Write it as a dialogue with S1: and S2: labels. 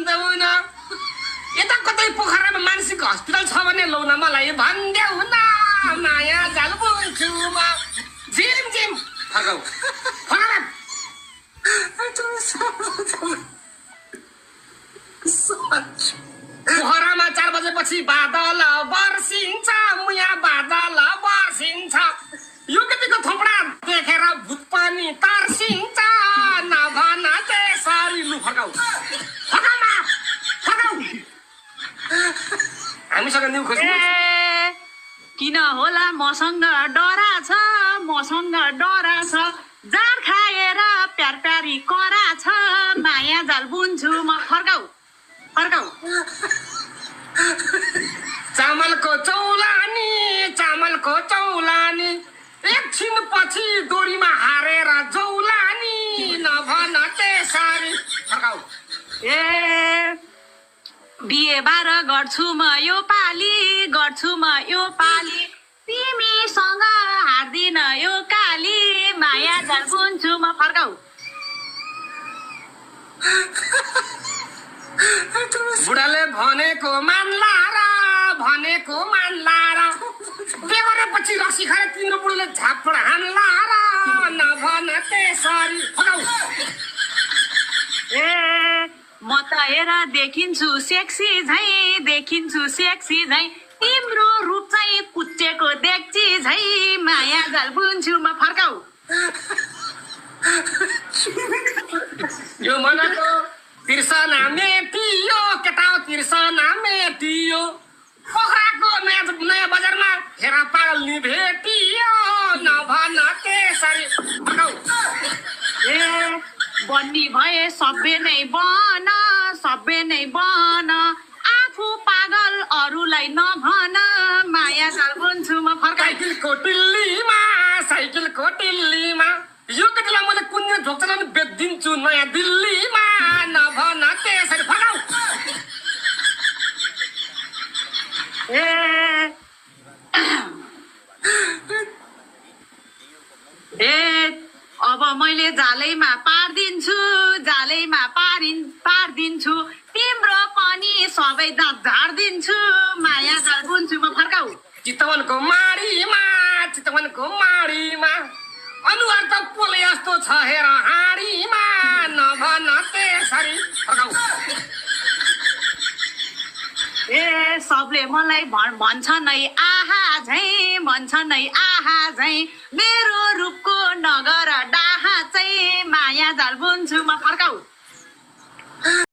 S1: भन्देऊ न यता कतै पोखरामा मानसिक हस्पिटल छ भने लौ न मलाई भन्देऊ न माया जाल बुन्छु म झिम झिम फर्काऊ फर्का पोखरामा 4 बजेपछि बादल बर्सिन्छ मुया बादल बर्सिन्छ यो केटीको थोपडा देखेर भूत पनि तर्सिन्छ नभन त्यसरी लु फर्काऊ फर्काउमा फर्काऊ हामीसँग न्यु खोज्नु
S2: किन होला मसँग डरा छ जार खाएर प्यार प्यारी करा छ माया जाल बुन्छु म फर्काऊ
S1: चामलको चौलानी एकछिन पछि दोरीमा हारेर जौलानी नभन त्यसरी फर्काऊ
S2: बिहे 12 गर्छु म यो पाली तिमीसँग हार्दिन यो काली माया जाल बुन्छु म फर्काऊ
S1: बुढाले भनेको मान्ला र बेगरेपछि रक्सी खाएर तिम्रो बुढीले झापड हान्ला र नभन त्यसरी फर्काऊ
S2: म त हेर देखिन्छु सेक्सी झै तिम्रो रूप चाहिँ कुच्चेको देख्ची झै माया जाल बुन्छु म फर्काऊ
S1: यो मनको तिर्सना मेटियो केटा तिर्सना मेटियो पोखराको नयाँ बजारमा हेर पागल नि भेटियो नभन त्यसरी फर्काऊ
S2: बन्नी भए सबै नै बन आफू पागल अरूलाई नभन माया जाल बुन्छु म फर्काऊ
S1: साइकलको टिल्लीमा यो केटीलाई मैले कुन्ने झोक्चला नि बेचिदिन्छु नयाँ दिल्लीमा नभन त्यसरी फर्काऊ
S2: अब मैले जालैमा पारिदिन्छु तिम्रो पनि सबै दाँत झार्दिन्छु माया जाल बुन्छु म फर्काऊ
S1: चितवनको माडीमा अनुहार त पोले जस्तो छ हेर हाँडीमा नभन त्यसरी फर्काऊ
S2: सबले मलाई भन्छ नै आहा झै मेरो रूपको नगर डाहा चाहिँ माया जाल बुन्छु म फर्काऊ